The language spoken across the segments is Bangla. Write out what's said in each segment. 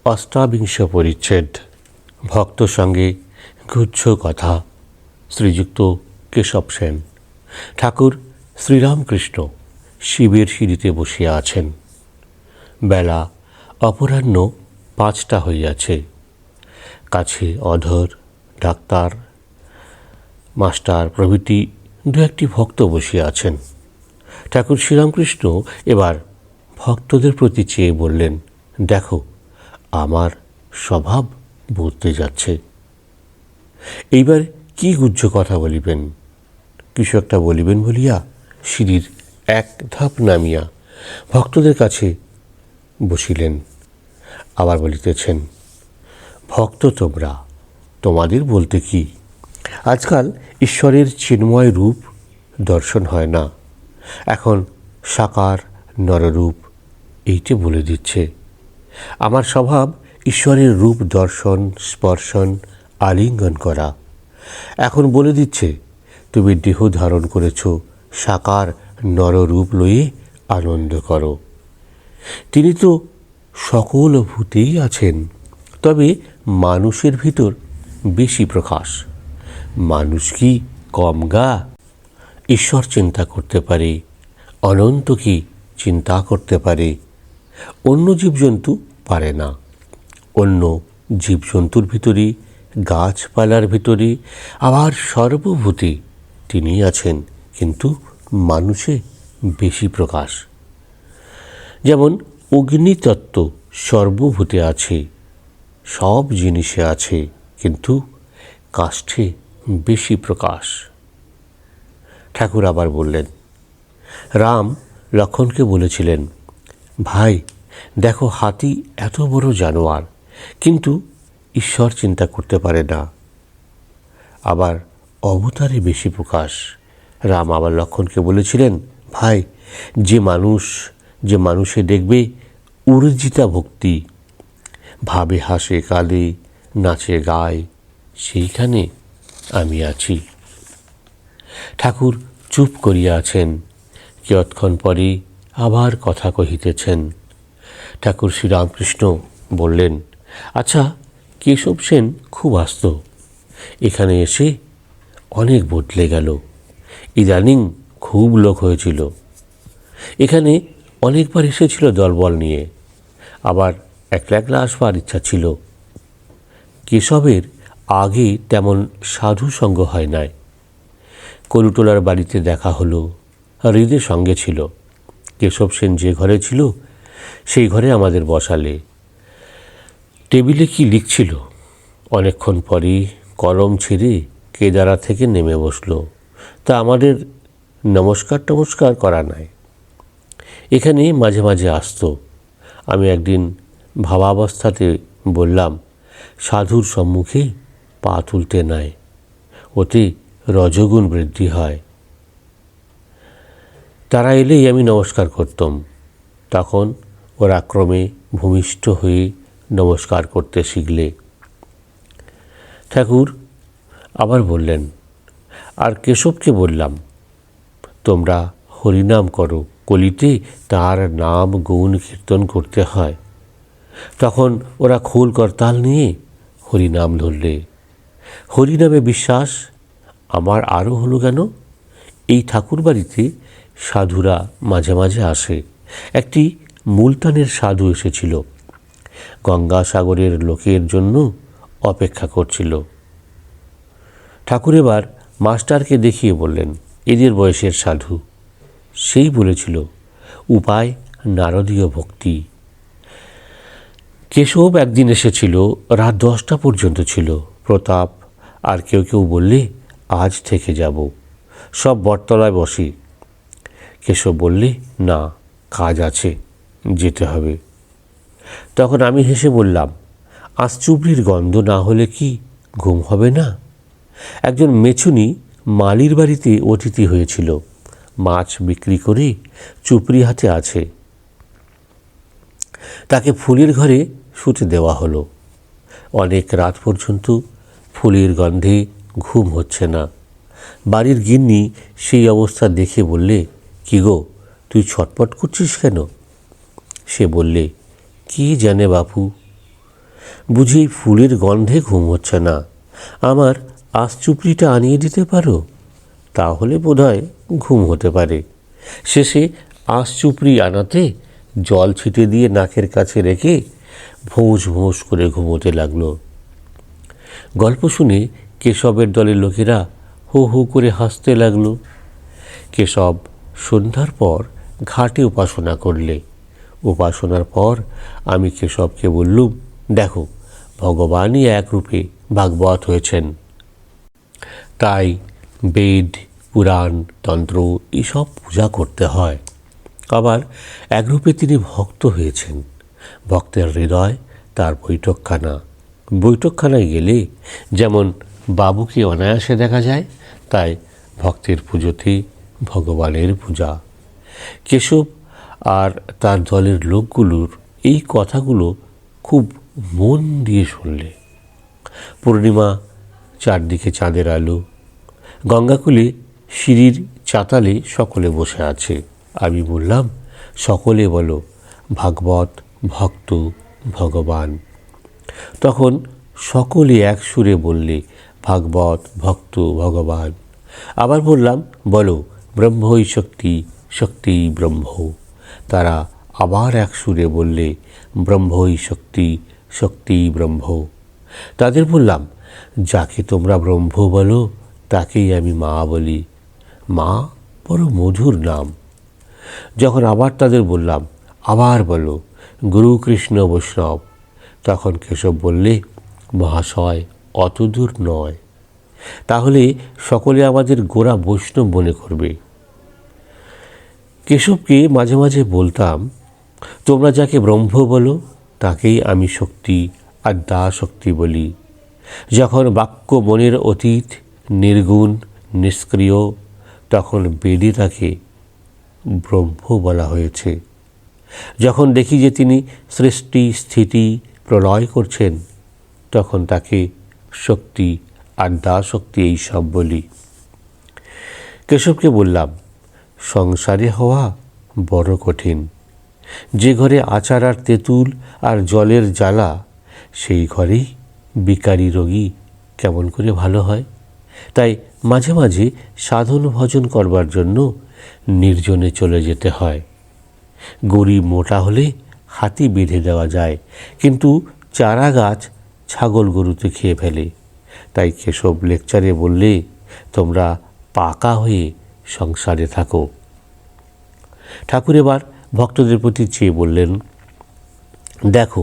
অষ্টাবিংশ পরিচ্ছেদ। ভক্ত সঙ্গে গুচ্ছ কথা। শ্রীযুক্ত কেশব সেন। ঠাকুর শ্রীরামকৃষ্ণ শিবের সিঁড়িতে বসিয়া আছেন। বেলা অপরাহ্ন 5টা হইয়াছে। কাছে অধর, ডাক্তার, মাস্টার প্রভৃতি দু একটি ভক্ত বসিয়া আছেন। ঠাকুর শ্রীরামকৃষ্ণ এবার ভক্তদের প্রতি চেয়ে বললেন, দেখো, আমার স্বভাব বদলে যাচ্ছে। এইবার কি গুহ্য কথা বলিবেন? কিছু একটা বলিবেন বলিয়া সিঁড়ির এক ধাপ নামিয়া ভক্তদের কাছে বসিলেন। আবার বলিতেছেন, ভক্ত তোমরা, তোমাদের বলতে কি, আজকাল ঈশ্বরের চিন্ময় রূপ দর্শন হয় না, এখন সাকার নররূপ এইটে বলে দিচ্ছে। আমার স্বভাব ঈশ্বরের রূপ দর্শন, স্পর্শন, আলিঙ্গন করা। এখন বলে দিচ্ছে, তুমি দেহ ধারণ করেছ, সাকার নররূপ লয়ে আনন্দ করো। তিনি তো সকল ভূতেই আছেন, তবে মানুষের ভিতর বেশি প্রকাশ। মানুষ কি কম গা? ঈশ্বর চিন্তা করতে পারে, অনন্ত কি চিন্তা করতে পারে, অন্য জীবজন্তু পারে না। অন্য জীবজন্তুর ভিতরে, গাছপালার ভিতরে, আবার সর্বভূতে তিনি আছেন, কিন্তু মানুষে বেশি প্রকাশ। যেমন অগ্নিতত্ত্ব সর্বভূতে আছে, সব জিনিসে আছে, কিন্তু কাষ্ঠে বেশি প্রকাশ। ঠাকুর আবার বললেন, রাম লক্ষ্মণকে বলেছিলেন, ভাই দেখো, হাতি এত বড় জানোয়ার, কিন্তু ঈশ্বর চিন্তা করতে পারে না। আবার অবতারে বেশি প্রকাশ। রাম আবার লক্ষ্মণকে বলেছিলেন, ভাই যে মানুষে দেখবে উর্জিতা ভক্তি, ভাবে হাসে কাঁদে, নাচে গায়, সেইখানে আমি আছি। ঠাকুর চুপ করিয়া আছেন। কিয়ৎক্ষণ পরে আবার কথা কহিতেছেন। ঠাকুর শ্রীরামকৃষ্ণ বললেন, আচ্ছা, কেশব সেন খুব আসত, এখানে এসে অনেক বদলে গেল। ইদানিং খুব লোক হয়েছিল। এখানে অনেকবার এসেছিল দলবল নিয়ে, আবার একলা একলা আসবার ইচ্ছা ছিল। কেশবের আগে তেমন সাধু সঙ্গ হয় নাই। কলুটোলার বাড়িতে দেখা হলো, হৃদের সঙ্গে ছিল। কেশব সেন যে ঘরে ছিল সেই ঘরে আমাদের বসালে। টেবিলে কি লিখছিল, অনেকক্ষণ পরই কলম ছেড়ে কেদারা থেকে নেমে বসলো। তা আমাদের নমস্কার করা নাই। এখানে মাঝে মাঝে আসতো। আমি একদিন ভাবাবস্থাতে বললাম, সাধুর সম্মুখে পা তুলতে নাই, ওতে রজগুণ বৃদ্ধি হয়। তারা এলেই আমি নমস্কার করতাম। তখন ওরা ক্রমে ভূমিষ্ঠ হয়ে নমস্কার করতে শিখলে। ঠাকুর আবার বললেন, আর কেশবকে বললাম, তোমরা হরিনাম করো, কলিতে তার নাম গুণ কীর্তন করতে হয়। তখন ওরা খোল করতাল নিয়ে হরিনাম ধরলে। হরিনামে বিশ্বাস আমার আরও হলো কেন? এই ঠাকুর বাড়িতে সাধুরা মাঝে মাঝে আসে। একটি মুলতানের সাধু এসেছিল, গঙ্গাসাগরের লোকের জন্য অপেক্ষা করছিল। ঠাকুর এবার মাস্টারকে দেখিয়ে বললেন, এদের বয়সের সাধু। সেই বলেছিল, উপায় নারদীয় ভক্তি। কেশব একদিন এসেছিল, রাত 10টা পর্যন্ত ছিল। প্রতাপ আর কেউ কেউ বললে, আজ থেকে যাব, সব বটতলায় বসি। কেশব বললে, না, কাজ আছে, যেতে হবে। তখন আমি হেসে বললাম, আজ চুবড়ির গন্ধ না হলে কি ঘুম হবে না? একজন মেছুনি মালির বাড়িতে অতিথি হয়েছিল, মাছ বিক্রি করে চুপড়ি হাতে আছে। তাকে ফুলের ঘরে শুতে দেওয়া হলো। অনেক রাত পর্যন্ত ফুলের গন্ধে ঘুম হচ্ছে না। বাড়ির গিন্নি সেই অবস্থা দেখে বললে, কি গো, তুই ছটপট করছিস কেন? সে বললে, কি জানে বাপু, বুঝি এই ফুলের গন্ধে ঘুম হচ্ছে না, আমার আঁশচুপড়িটা আনিয়ে দিতে পারো? তাহলে বোধহয় ঘুম হতে পারে। শেষে আঁশচুপড়ি আনাতে জল ছিটে দিয়ে নাকের কাছে রেখে ভোঁস ভোঁস করে ঘুমোতে লাগলো। গল্প শুনে কেশবের দলের লোকেরা হু হু করে হাসতে লাগলো। কেশব সন্ধ্যার পর ঘাটে উপাসনা করলে। উপাসনার পর আমি কেশবকে বললুম, দেখো, ভগবানই এক রূপে ভাগবত হয়েছেন, তাই বেদ, পুরাণ, তন্ত্র এসব পূজা করতে হয়। আবার একরূপে তিনি ভক্ত হয়েছেন। ভক্তের হৃদয় তার বৈঠকখানা। বৈঠকখানায় গেলে যেমন বাবুকে অনায়াসে দেখা যায়, তাই ভক্তের পুজোতে ভগবানের পূজা। কেশব আর তার দলের লোকগুলোর এই কথাগুলো খুব মন দিয়ে শুনলে। পূর্ণিমা, চারদিকে চাঁদের আলো, গঙ্গাকুলে সিঁড়ির চাতালে সকলে বসে আছে। আমি বললাম, সকলে বলো ভাগবত, ভক্ত, ভগবান। তখন সকলে এক সুরে বললে ভাগবত, ভক্ত, ভগবান। আবার বললাম, বলো ব্রহ্মই শক্তি, শক্তি ব্রহ্ম। তারা আবার এক সুরে বললে ব্রহ্মই শক্তি, শক্তি ব্রহ্ম। তাদের বললাম, যাকে তোমরা ব্রহ্ম বলো তাকেই আমি মা বলি। মা বড় মধুর নাম। যখন আবার তাদের বললাম, আবার বলো গুরু, কৃষ্ণ, বৈষ্ণব, তখন কেশব বললে, মহাশয়, অত দূর নয়, তাহলে সকলে আমাদের গোড়া বৈষ্ণব মনে করবে। কেশবকে মাঝে মাঝে বলতাম, তোমরা যাকে ব্রহ্ম বলো তাকেই আমি শক্তি আর দা শক্তি বলি। যখন বাক্য মনের অতীত, নির্গুণ, নিষ্ক্রিয়, তখন বেদে তাকে ব্রহ্ম বলা হয়েছে। যখন দেখি যে তিনি সৃষ্টি, স্থিতি, প্রলয় করছেন, তখন তাকে শক্তি আর দা শক্তি এইসব বলি। কেশবকে বললাম, সংসারে হওয়া বড় কঠিন। যে ঘরে আচার আর তেঁতুল আর জলের জ্বালা, সেই ঘরেই বিকারী রোগী কেমন করে ভালো হয়? তাই মাঝে মাঝে সাধন ভজন করবার জন্য নির্জনে চলে যেতে হয়। গরিব মোটা হলে হাতি বেঁধে দেওয়া যায়, কিন্তু চারা গাছ ছাগল গরুতে খেয়ে ফেলে। তাই কেশব লেকচারে বললে, তোমরা পাকা হয়ে সংসারে থাকো। ঠাকুর এবার ভক্তদের প্রতি চেয়ে বললেন, দেখো,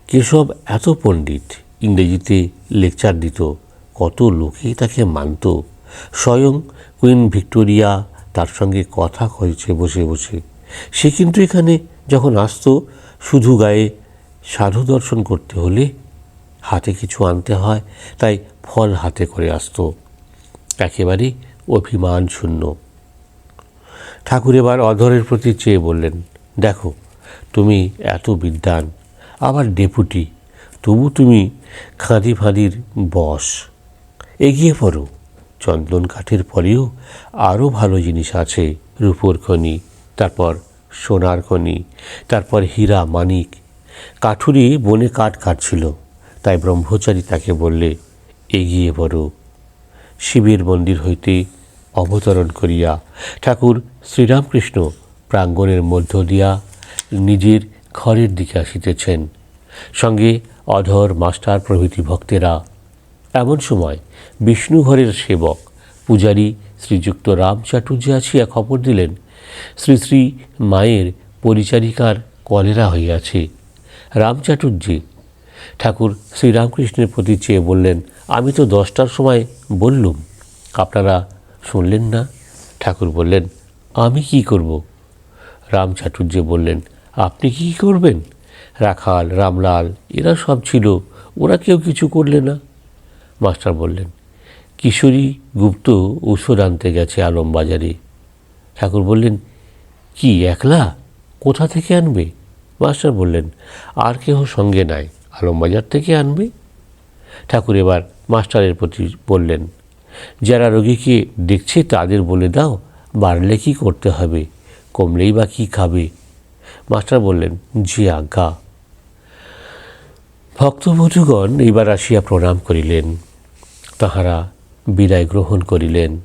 কেশব এত পণ্ডিত, ইংরেজিতে লেকচার দিত, কত লোকেই তাকে মানত। স্বয়ং কুইন ভিক্টোরিয়া তার সঙ্গে কথা কয়েছে বসে বসে। সে কিন্তু এখানে যখন আসতো, শুধু গায়ে সাধু দর্শন করতে হলে হাতে কিছু আনতে হয়, তাই ফল হাতে করে আসতো, একেবারে অভিমান শূন্য। ঠাকুর এবার অধরের প্রতি চেয়ে বললেন, দেখো, তুমি এত বিদ্বান, আবার ডেপুটি, তবু তুমি খাঁদি ফাঁদির বশ। এগিয়ে পড়ো। চন্দন কাঠের পরেও আরও ভালো জিনিস আছে, রূপোর খনি, তারপর সোনার খনি, তারপর হীরা মানিক। কাঠুরি বনে কাঠ কাটছিল, তাই ব্রহ্মচারী তাকে বললে, এগিয়ে পড়ো। শিবের মন্দির হইতে অবতরণ করিয়া ঠাকুর শ্রীরামকৃষ্ণ প্রাঙ্গণের মধ্য দিয়া নিজের ঘরের দিকে আসিতেছেন, সঙ্গে অধর, মাস্টার প্রভৃতি ভক্তেরা। এমন সময় বিষ্ণু ঘরের সেবক পূজারী শ্রীযুক্ত রাম চাটুর্যে আসিয়া খবর দিলেন, শ্রী শ্রী মায়ের পরিচারিকার কলেরা হইয়াছে। রাম চাটুর্যে ঠাকুর শ্রীরামকৃষ্ণের প্রতি চেয়ে বললেন, আমি তো 10টার সময় বললুম, আপনারা শুনলেন না? ঠাকুর বললেন, আমি কি করব? রাম চাটুর্যে বললেন, আপনি কি করবেন? রাখাল, রামলাল এরা সব ছিল, ওরা কেউ কিছু করলে না। মাস্টার বললেন, কিশোরী গুপ্ত ওষুধ আনতে গেছে আলমবাজারে। ঠাকুর বললেন, কি একলা? কোথা থেকে আনবে? মাস্টার বললেন, আর কেহ সঙ্গে নাই, আলমবাজার থেকে আনবে। ঠাকুর এবার মাস্টারের প্রতি বললেন, যারা রোগীকে দেখছে তাদের বলে দাও, বাড়লে কি করতে হবে, কমলেই বা কী খাবে। মাস্টার বললেন, জি আজ্ঞা। ভক্তবধূগণ এইবার আসিয়া প্রণাম করিলেন। তাহারা বিদায় গ্রহণ করিলেন।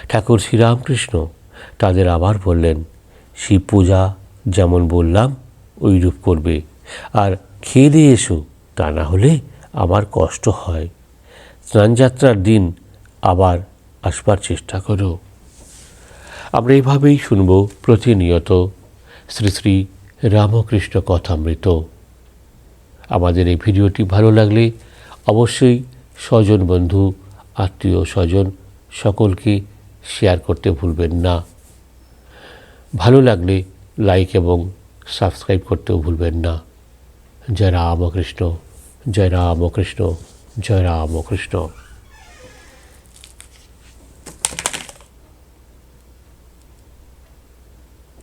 ঠাকুর শ্রীরামকৃষ্ণ তাদের আবার বললেন, শিব পূজা যেমন বললাম ওইরূপ করবে, আর খেয়ে দিয়ে এসো, তা না হলে আবার কষ্ট হয়। স্নানযাত্রার দিন আবার আসবার চেষ্টা করো। আমরা এইভাবেই শুনব প্রতিনিয়ত শ্রী শ্রী রামকৃষ্ণ কথামৃত। আমাদের এই ভিডিওটি ভালো লাগলে অবশ্যই স্বজন বন্ধু আত্মীয় স্বজন সকলকে শেয়ার করতে ভুলবেন না। ভালো লাগলে লাইক এবং সাবস্ক্রাইব করতেও ভুলবেন না। জয় রামকৃষ্ণ, জয় রামকৃষ্ণ, জয় রামকৃষ্ণ।